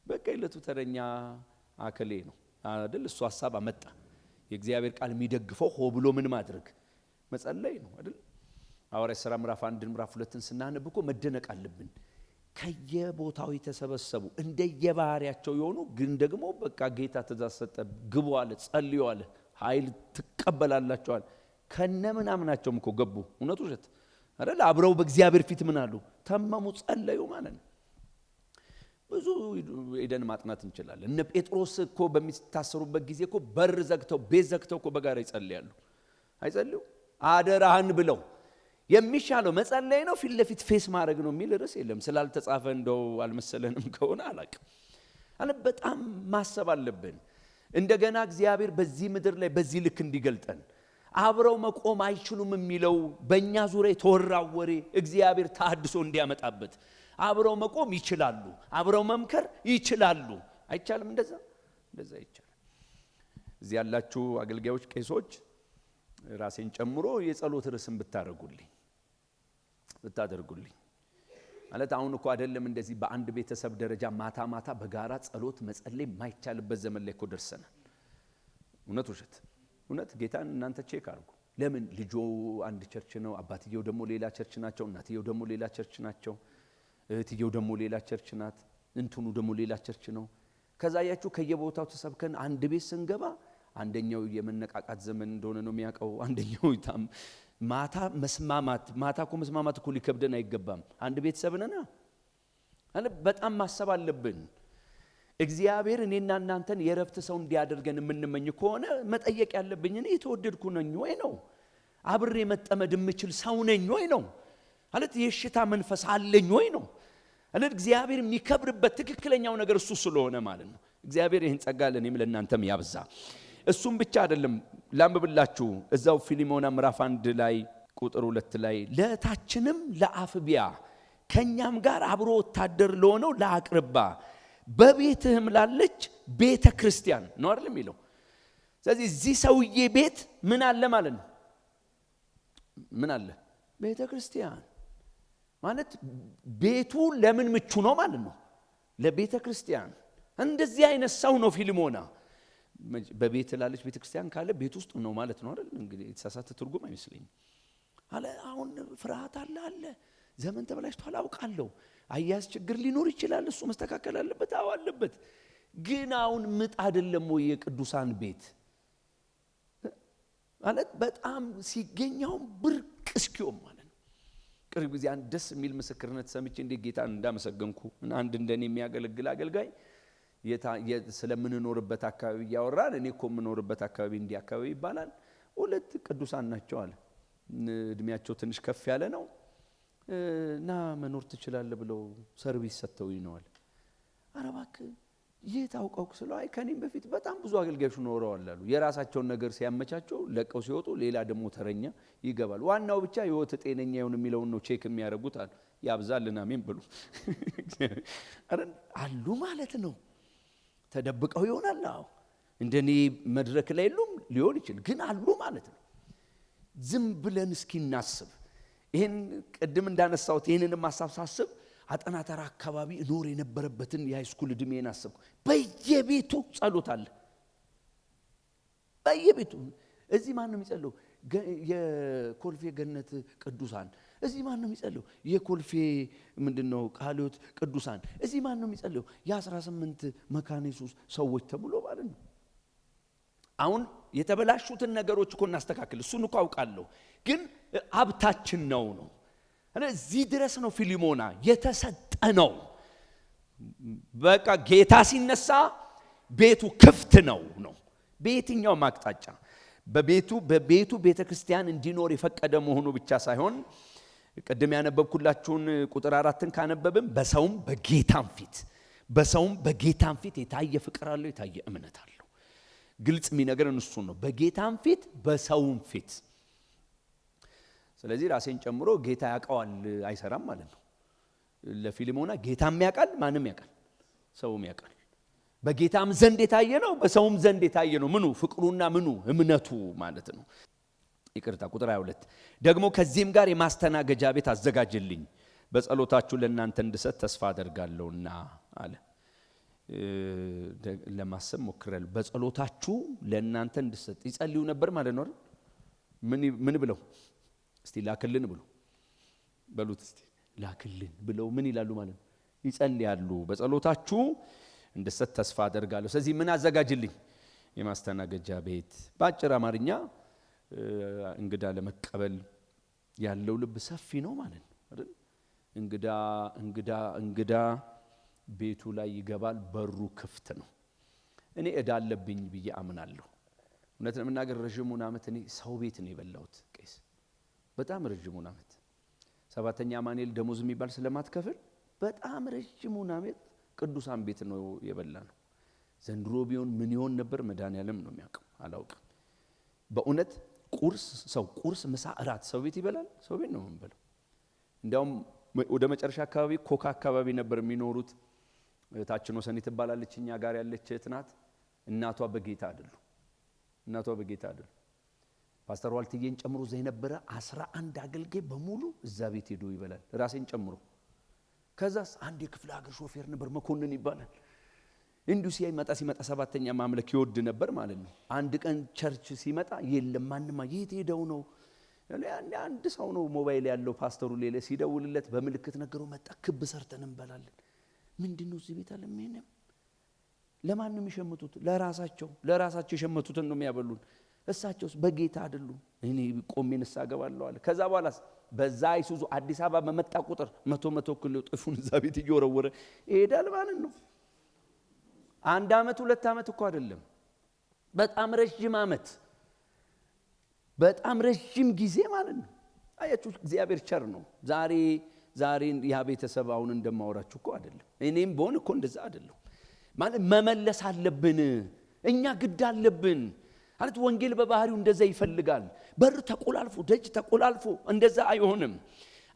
በቃ ይለቱ ተረኛ አከሌ ነው አይደል? እሱ ሐሳብ አመጣ። የእግዚአብሔር ቃል የሚደግፈው ሆ ብሎ ምን ማድረግ መጸለይ ነው አይደል? ሐዋርያት ሥራ ምዕራፍ 1 ምዕራፍ 2 ስናነብ እኮ መደነቅ አለብን። ከየቦታው የተሰበሰቡ እንደየባህሪያቸው የሆኑ ግን ደግሞ በቃ ጌታ ትእዛዝ ሰጠ፣ ግቡ አለ፣ ጸልዩ አለ፣ ኃይል ትቀበላላችኋል። ከነምናምናቸውም እኮ ገቡ። እውነቱ ውሸት አይደል? አብረው በእግዚአብሔር ፊት ምን አሉ? ተመሙ፣ ጸለዩ ማለት ነው። ብዙ ሄደን ማጥናት እንችላለን። እነ ጴጥሮስ እኮ በሚታሰሩበት ጊዜ እኮ በር ዘግተው ቤት ዘግተው እኮ በጋራ ይጸልያሉ። አይጸልዩ? አደራህን ብለው የሚሻለው መጸለይ ነው ፊት ለፊት ፌስ ማድረግ ነው የሚል ርዕስ የለም። ስላልተጻፈ እንደው አልመሰለንም ከሆነ አላቅም አለ። በጣም ማሰብ አለብን። እንደገና እግዚአብሔር በዚህ ምድር ላይ በዚህ ልክ እንዲገልጠን አብረው መቆም አይችሉም የሚለው በእኛ ዙሪያ የተወራው ወሬ እግዚአብሔር ተሐድሶ እንዲያመጣበት አብረው መቆም ይችላሉ፣ አብረው መምከር ይችላሉ። አይቻልም? እንደዛ ይቻላል። እዚህ ያላችሁ አገልጋዮች፣ ቄሶች ራሴን ጨምሮ የጸሎት ርዕስን ብታደርጉልኝ ማለት አሁን እኮ አይደለም እንደዚህ በአንድ ቤተሰብ ደረጃ ማታ በጋራ ጸሎት መጸለይ የማይቻልበት ዘመን ላይ እኮ ደርሰናል። እውነት ውሸት? እውነት ጌታን እናንተ ቼክ አድርጉ። ለምን ልጆ አንድ ቸርች ነው፣ አባትየው ደግሞ ሌላ ቸርች ናቸው፣ እናትየው ደግሞ ሌላ ቸርች ናቸው፣ እህትየው ደግሞ ሌላ ቸርች ናት፣ እንትኑ ደግሞ ሌላ ቸርች ነው። ከዛ ያችሁ ከየቦታው ተሰብከን አንድ ቤት ስንገባ አንደኛው የመነቃቃት ዘመን እንደሆነ ነው የሚያውቀው፣ አንደኛው ማታ እኮ መስማማት እኮ ሊከብደን አይገባም። አንድ ቤተሰብ ነና አለ። በጣም ማሰብ አለብን። እግዚአብሔር እኔና እናንተን የረፍት ሰው እንዲያደርገን የምንመኝ ከሆነ መጠየቅ ያለብኝ እኔ የተወደድኩ ነኝ ወይ ነው? አብሬ መጠመድ የምችል ሰው ነኝ ወይ ነው? ማለት የሽታ መንፈስ አለኝ ወይ ነው? አለ እግዚአብሔር የሚከብርበት ትክክለኛው ነገር እሱ ስለሆነ ማለት ነው። እግዚአብሔር ይህን ጸጋ ለእኔም ለእናንተም ያብዛ። እሱም ብቻ አይደለም ላንብብላችሁ እዛው ፊልሞና ምዕራፍ 1 ላይ ቁጥር 2 ላይ ለታችንም ለአፍቢያ ከኛም ጋር አብሮ ወታደር ለሆነው ለአቅርባ በቤትህም ላለች ቤተ ክርስቲያን ነው አይደል የሚለው። ስለዚህ እዚህ ሰውዬ ቤት ምን አለ ማለት ነው? ምን አለ? ቤተ ክርስቲያን ማለት ቤቱ ለምን ምቹ ነው ማለት ነው? ለቤተ ክርስቲያን። እንደዚህ አይነት ሰው ነው ፊልሞና። በቤት ላለች ቤተ ክርስቲያን ካለ ቤት ውስጥ ነው ማለት ነው አይደል? እንግዲህ የተሳሳተ ትርጉም አይመስለኝም። አለ አሁን ፍርሃት አለ ዘመን ተበላሽቷል አውቃለሁ። አያስ ችግር ሊኖር ይችላል፣ እሱ መስተካከል አለበት። አዎ አለበት። ግን አሁን ምጥ አይደለም ወይ የቅዱሳን ቤት ማለት በጣም ሲገኛው ብርቅ እስኪዮም ማለት ነው። ቅርብ ጊዜ አንድ ደስ የሚል ምስክርነት ሰምቼ እንደ ጌታን እንዳመሰገንኩ አንድ እንደኔ የሚያገለግል አገልጋይ ስለምንኖርበት አካባቢ ያወራል። እኔ እኮ የምኖርበት አካባቢ እንዲህ አካባቢ ይባላል፣ ሁለት ቅዱሳን ናቸው አለ። እድሜያቸው ትንሽ ከፍ ያለ ነው እና መኖር ትችላለህ ብለው ሰርቪስ ሰጥተውኝ ነው አለ። ኧረ እባክህ የታውቀው ስለው አይ ከኔም በፊት በጣም ብዙ አገልጋዮች ኖረዋል አሉ። የራሳቸውን ነገር ሲያመቻቸው ለቀው ሲወጡ ሌላ ደግሞ ተረኛ ይገባል። ዋናው ብቻ ህይወት ጤነኛ ይሁን የሚለውን ነው ቼክ የሚያደርጉት አሉ። ያብዛልና አሜን ብሉ አሉ ማለት ነው። ተደብቀው ይሆናል። አዎ እንደኔ መድረክ ላይ ሊሆን ይችላል፣ ግን አሉ ማለት ነው። ዝም ብለን እስኪናስብ ይሄን ቅድም እንዳነሳሁት ይሄንንም ማሳሳስብ አጠናተራ አካባቢ ኖር የነበረበትን የሃይስኩል እድሜን አሰብኩ። በየቤቱ ጸሎት አለ። በየቤቱ እዚህ ማን ነው የሚጸልየው? የኮልፌ ገነት ቅዱሳን። እዚህ ማን ነው የሚጸልየው? የኮልፌ ምንድነው ቃልዮት ቅዱሳን። እዚህ ማን ነው የሚጸልየው? የ18 መካነ ኢየሱስ ሰዎች ተብሎ ማለት ነው። አሁን የተበላሹትን ነገሮች እኮ እናስተካክል፣ እሱን እኮ አውቃለሁ፣ ግን ሀብታችን ነው። እዚህ ድረስ ነው ፊልሞና የተሰጠነው። በቃ ጌታ ሲነሳ ቤቱ ክፍት ነው። በየትኛው ማቅጣጫ በቤቱ ቤተክርስቲያን እንዲኖር የፈቀደ መሆኑ ብቻ ሳይሆን ቀደም ያነበብኩላችሁን ቁጥር 4ን ካነበብን በሰውም በጌታም ፊት የታየ ፍቅር አለው፣ የታየ እምነት አለው። ግልጽ የሚነገረን እሱ ነው። በጌታም ፊት በሰውም ፊት። ስለዚህ ራሴን ጨምሮ ጌታ ያውቀዋል አይሰራም ማለት ነው። ለፊልሞና ጌታም ያውቃል፣ ማንም ያውቃል፣ ሰውም ያውቃል። በጌታም ዘንድ የታየ ነው፣ በሰውም ዘንድ የታየ ነው። ምኑ? ፍቅሩና ምኑ? እምነቱ ማለት ነው። ይቅርታ ቁጥር 22 ደግሞ ከዚህም ጋር የማስተናገጃ ቤት አዘጋጅልኝ በጸሎታችሁ ለእናንተ እንድሰጥ ተስፋ አደርጋለሁና አለ። ለማሰብ ሞክራለሁ። በጸሎታችሁ ለእናንተ እንድሰጥ ይጸልዩ ነበር ማለት ነው። ምን ብለው እስቲ ላክልን ብሎ በሉት። እስቲ ላክልን ብለው ምን ይላሉ ማለት ነው? ይጸልያሉ። በጸሎታችሁ እንድሰጥ ተስፋ አደርጋለሁ። ስለዚህ ምን አዘጋጅልኝ? የማስተናገጃ ቤት። በአጭር አማርኛ እንግዳ ለመቀበል ያለው ልብ ሰፊ ነው ማለት ነው አይደል? እንግዳ ቤቱ ላይ ይገባል፣ በሩ ክፍት ነው። እኔ እዳ አለብኝ ብዬ አምናለሁ። እውነት ለመናገር ረጅሙን ዓመት እኔ ሰው ቤት ነው የበላሁት። ቄስ በጣም ረጅሙን ዓመት 7ኛ አማኑኤል ደሞዝ የሚባል ስለማትከፍል በጣም ረጅሙን ዓመት ቅዱሳን ቤት ነው የበላነው። ዘንድሮ ቢሆን ምን ይሆን ነበር መድኃኒዓለም ነው የሚያውቀው፣ አላውቅም። በእውነት ቁርስ፣ ምሳ፣ እራት ሰው ቤት ይበላል። ሰው ቤት ነው የምንበላው። እንዲያውም ወደ መጨረሻ አካባቢ ኮካ አካባቢ ነበር የሚኖሩት። ታችኖ ሰኔ ትባላለች እኛ ጋር ያለች እህት ናት። እናቷ በጌታ አይደሉ። ፓስተር ዋልትዬን ጨምሮ እዛ የነበረ 11 አገልጋይ በሙሉ እዛ ቤት ሄዶ ይበላል፣ ራሴን ጨምሮ። ከዛስ አንድ የክፍለ ሀገር ሾፌር ነበር መኮንን ይባላል። እንዲሁ ሲመጣ 7ኛ ማምለክ ይወድ ነበር ማለት ነው። አንድ ቀን ቸርች ሲመጣ የለም ማንማ የት ሄደው ነው? አንድ ሰው ነው ሞባይል ያለው ፓስተሩ ሌላ ሲደውልለት በምልክት ነገረው መጣ። ክብ ሰርተን እንበላለን። ምንድነው እዚህ ቤት አለ? ምንም ለማን ነው የሚሸምቱት? ለራሳቸው የሸመቱትን ነው የሚያበሉን። እሳቸውስ በጌታ አይደሉም። እኔ ቆሜ ንስሐ ገባለሁ አለ። ከዛ በኋላ በዛ አይሱዙ አዲስ አበባ በመጣ ቁጥር 100 ኪሎ ጥፉን እዛ ቤት እየወረወረ ይሄዳል ማለት ነው። 1 ዓመት 2 ዓመት እኮ አይደለም፣ በጣም ረጅም ዓመት፣ በጣም ረጅም ጊዜ ማለት ነው። አያችሁ እግዚአብሔር ቸር ነው። ዛሬ ዛሬ ያ ቤተሰብ አሁን እንደማወራችሁ እኮ አይደለም። እኔም በሆነ እኮ እንደዛ አይደለም ማለት መመለስ አለብን። እኛ ግድ አለብን ማለት ወንጌል በባህሪው እንደዛ ይፈልጋል። በር ተቆላልፎ ደጅ ተቆላልፎ እንደዛ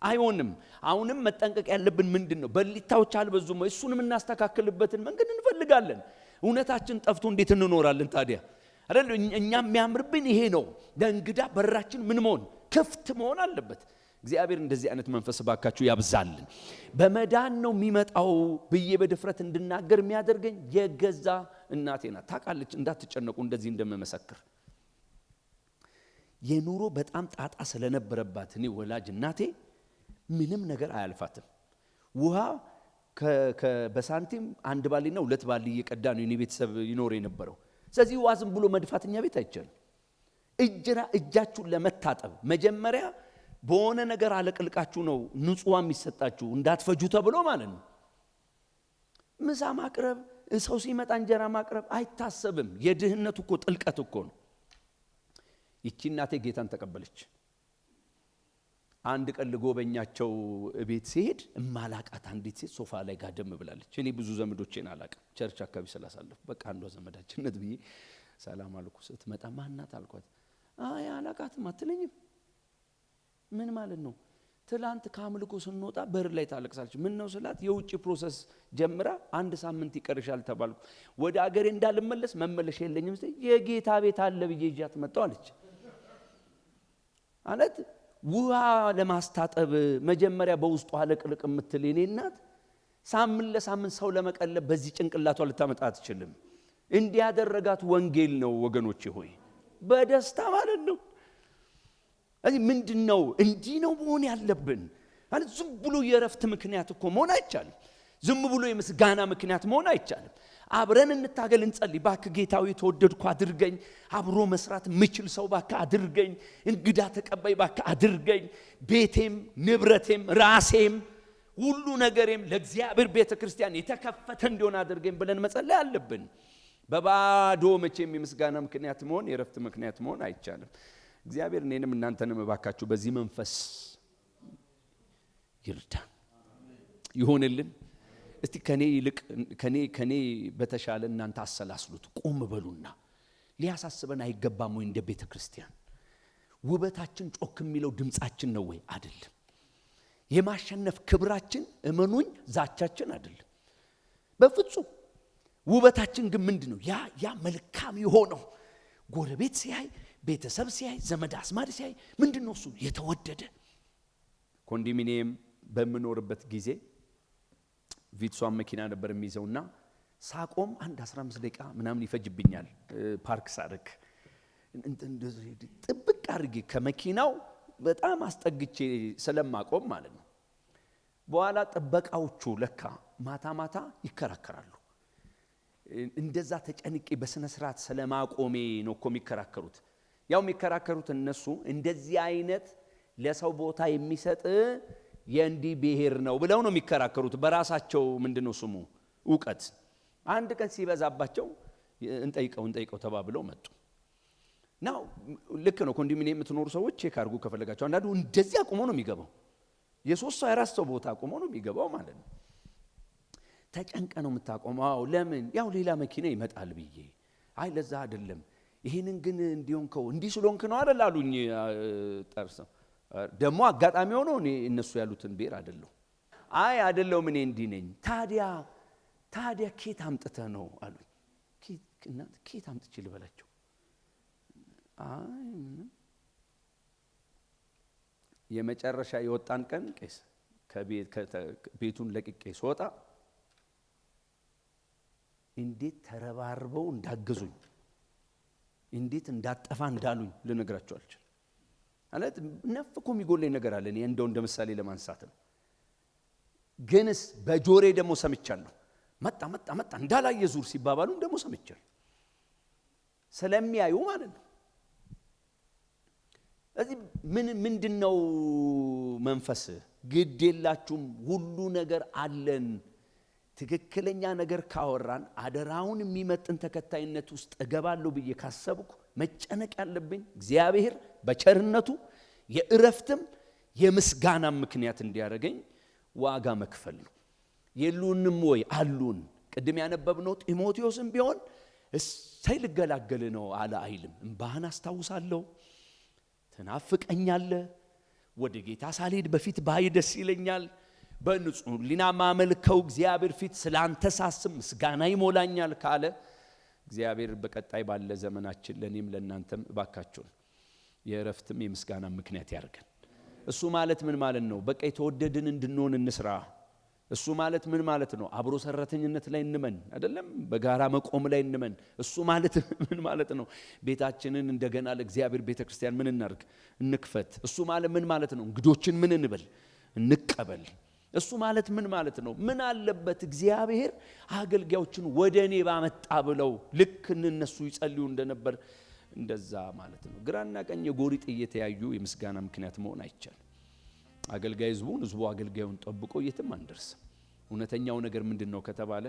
አይሆንም። አሁንም መጠንቀቅ ያለብን ምንድነው? በሊታዎች አልበዙም። እሱንም እናስተካክልበትን መንገድ እንፈልጋለን። እውነታችን ጠፍቶ እንዴት እንኖራለን ታዲያ? አይደል? እኛ የሚያምርብን ይሄ ነው። ለእንግዳ በራችን ምን መሆን ክፍት መሆን አለበት። እግዚአብሔር እንደዚህ አይነት መንፈስ ባካችሁ ያብዛልን። በመዳን ነው የሚመጣው ብዬ በድፍረት እንድናገር የሚያደርገኝ የገዛ እናቴ ናት። ታውቃለች፣ እንዳትጨነቁ እንደዚህ እንደምመሰክር። የኑሮ በጣም ጣጣ ስለነበረባት እኔ ወላጅ እናቴ ምንም ነገር አያልፋትም። ውሃ በሳንቲም 1 ባሊና 2 ባሊ እየቀዳ ነው የኔ ቤተሰብ ይኖር የነበረው። ስለዚህ ውሃ ዝም ብሎ መድፋትኛ ቤት አይቻልም። እጃችሁን ለመታጠብ መጀመሪያ በሆነ ነገር አለቅልቃችሁ ነው ንጹህ የሚሰጣችሁ እንዳትፈጁ ተብሎ ማለት ነው። ምሳ ማቅረብ፣ ሰው ሲመጣ እንጀራ ማቅረብ አይታሰብም። የድህነቱ እኮ ጥልቀት እኮ ነው። ይቺ እናቴ ጌታን ተቀበለች። አንድ ቀን ልጎበኛቸው ቤት ሲሄድ እማላቃት አንዲት ሴት ሶፋ ላይ ጋደም ብላለች። እኔ ብዙ ዘመዶቼን አላቅም፣ ቸርች አካባቢ ስላሳለፉ በቃ አንዷ ዘመዳችነት ብዬ ሰላም አልኩ። ስትመጣ ማናት አልኳት። አይ አላቃትም አትለኝም። ምን ማለት ነው? ትላንት ከአምልኮ ስንወጣ በር ላይ ታለቅሳለች። ምን ነው ስላት የውጭ ፕሮሰስ ጀምራ 1 ሳምንት ይቀርሻል ተባልኩ። ወደ አገሬ እንዳልመለስ መመለሽ የለኝም ስትይ የጌታ ቤት አለ ብዬ ይዣት መጣሁ አለች። ማለት ውሃ ለማስታጠብ መጀመሪያ በውስጡ አለቅልቅ የምትል የኔ እናት ሳምንት ለሳምንት ሰው ለመቀለብ በዚህ ጭንቅላቷ ልታመጣ አትችልም። እንዲያደረጋት ወንጌል ነው ወገኖቼ ሆይ፣ በደስታ ማለት ነው። እዚህ ምንድነው? እንዲህ ነው መሆን ያለብን። ማለት ዝም ብሎ የረፍት ምክንያት እኮ መሆን አይቻልም። ዝም ብሎ የምስጋና ምክንያት መሆን አይቻልም። አብረን እንታገል፣ እንጸልይ። ባክህ ጌታዊ ተወደድኩ አድርገኝ፣ አብሮ መስራት ምችል ሰው ባክህ አድርገኝ፣ እንግዳ ተቀባይ ባክህ አድርገኝ፣ ቤቴም ንብረቴም ራሴም ሁሉ ነገሬም ለእግዚአብሔር ቤተክርስቲያን የተከፈተ እንዲሆን አድርገኝ ብለን መጸለይ አለብን። በባዶ መቼም የምስጋና ምክንያት መሆን የረፍት ምክንያት መሆን አይቻልም። እግዚአብሔር እኔንም እናንተንም ባካችሁ በዚህ መንፈስ ይርዳ ይሆንልን። እስቲ ከኔ ይልቅ ከኔ በተሻለ እናንተ አሰላስሉት። ቆም በሉና ሊያሳስበን አይገባም ወይ? እንደ ቤተ ክርስቲያን ውበታችን ጮክ የሚለው ድምጻችን ነው ወይ? አይደለም። የማሸነፍ ክብራችን እመኑኝ ዛቻችን አይደለም በፍጹም። ውበታችን ግን ምንድነው? ያ መልካም የሆነው ጎረቤት ሲያይ፣ ቤተሰብ ሲያይ፣ ዘመድ አስማድ ሲያይ ምንድነው እሱ? የተወደደ ኮንዶሚኒየም በመኖርበት ጊዜ ቪትሷን መኪና ነበር የሚይዘውና ሳቆም 15 ደቂቃ ምናምን ይፈጅብኛል ፓርክ ሳርክ እንደዚህ ጥብቅ አድርጌ ከመኪናው በጣም አስጠግቼ ስለማቆም ማለት ነው። በኋላ ጥበቃዎቹ ለካ ማታ ይከራከራሉ። እንደዛ ተጨንቄ በስነ ስርዓት ስለማቆሜ ነው እኮ የሚከራከሩት። ያው የሚከራከሩት እነሱ እንደዚህ አይነት ለሰው ቦታ የሚሰጥ የእንዲህ ብሔር ነው ብለው ነው የሚከራከሩት በራሳቸው ምንድነው ስሙ ዕውቀት። አንድ ቀን ሲበዛባቸው እንጠይቀው ተባብለው መጡ። ናው ልክ ነው። ኮንዶሚኒየም የምትኖሩ ሰዎች ቼክ አድርጉ ከፈለጋችሁ። አንዳንዱ እንደዚህ አቁሞ ነው የሚገባው። የ3 ሰው 4 ሰው ቦታ አቁሞ ነው የሚገባው ማለት ነው። ተጨንቀ ነው የምታቆመው። ለምን? ያው ሌላ መኪና ይመጣል ብዬ። አይ ለዛ አይደለም፣ ይሄንን ግን እንዲሆንከው እንዲህ ስለሆንክ ነው አይደል አሉኝ። ጠርሰው ደግሞ አጋጣሚ ሆኖ እነሱ ያሉትን ብሔር አይደለም። አይ አይደለም እኔ እንዲህ ነኝ። ታዲያ ኬት አምጥተህ ነው አሉኝ። ኬት አምጥቼ ልበላቸው? አይ የመጨረሻ የወጣን ቀን ቄስ ከቤቱን ለቅቄ ስወጣ እንዴት ተረባርበው እንዳገዙኝ እንዴት እንዳጠፋ እንዳሉኝ ልነግራቸው አልችልም። ማለት ነፍኮ የሚጎለኝ ነገር አለ። እኔ እንደ ምሳሌ ለማንሳት ነው። ግንስ በጆሬ ደግሞ ሰምቻለሁ። መጣ እንዳላየ ዙር ሲባባሉ ደግሞ ሰምቻለሁ። ስለሚያዩ ማለት ነው። እዚህ ምንድነው መንፈስ? ግድ የላችሁም ሁሉ ነገር አለን። ትክክለኛ ነገር ካወራን አደራውን የሚመጥን ተከታይነት ውስጥ እገባለሁ ብዬ ካሰብኩ መጨነቅ ያለብኝ እግዚአብሔር በቸርነቱ የእረፍትም የምስጋናም ምክንያት እንዲያደርገኝ ዋጋ መክፈል ነው። የሉንም ወይ አሉን። ቅድም ያነበብነው ጢሞቴዎስም ቢሆን እሰይ ልገላገል ነው አለ አይልም። እንባህን አስታውሳለሁ፣ ትናፍቀኛለህ፣ ወደ ጌታ ሳልሄድ በፊት ባይ ደስ ይለኛል፣ በንጹህ ሕሊና ማመልከው እግዚአብሔር ፊት ስላንተ ሳስብ ምስጋና ይሞላኛል ካለ እግዚአብሔር በቀጣይ ባለ ዘመናችን ለኔም ለናንተም እባካችሁን የእረፍትም የምስጋና ምክንያት ያርገን። እሱ ማለት ምን ማለት ነው? በቃ የተወደድን እንድንሆን እንስራ። እሱ ማለት ምን ማለት ነው? አብሮ ሰራተኝነት ላይ እንመን አይደለም፣ በጋራ መቆም ላይ እንመን። እሱ ማለት ምን ማለት ነው? ቤታችንን እንደገና ለእግዚአብሔር ቤተክርስቲያን ምን እናርግ? እንክፈት። እሱ ማለት ምን ማለት ነው? እንግዶችን ምን እንበል? እንቀበል። እሱ ማለት ምን ማለት ነው? ምን አለበት እግዚአብሔር አገልጋዮችን ወደኔ ባመጣ ብለው ልክ እነሱ ይጸልዩ እንደነበር እንደዛ ማለት ነው። ግራና ቀኝ የጎሪጥ እየተያዩ የምስጋና ምክንያት መሆን አይቻልም። አገልጋይ ህዝቡ አገልጋዩን ጠብቆ የትም አንደርስም። እውነተኛው ነገር ምንድነው ከተባለ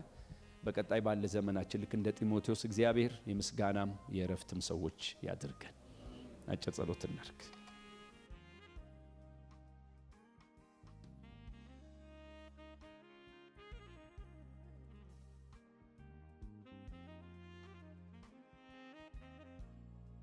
በቀጣይ ባለ ዘመናችን ልክ እንደ ጢሞቴዎስ እግዚአብሔር የምስጋናም የእረፍትም ሰዎች ያድርገን። አጭር ጸሎት እናድርግ።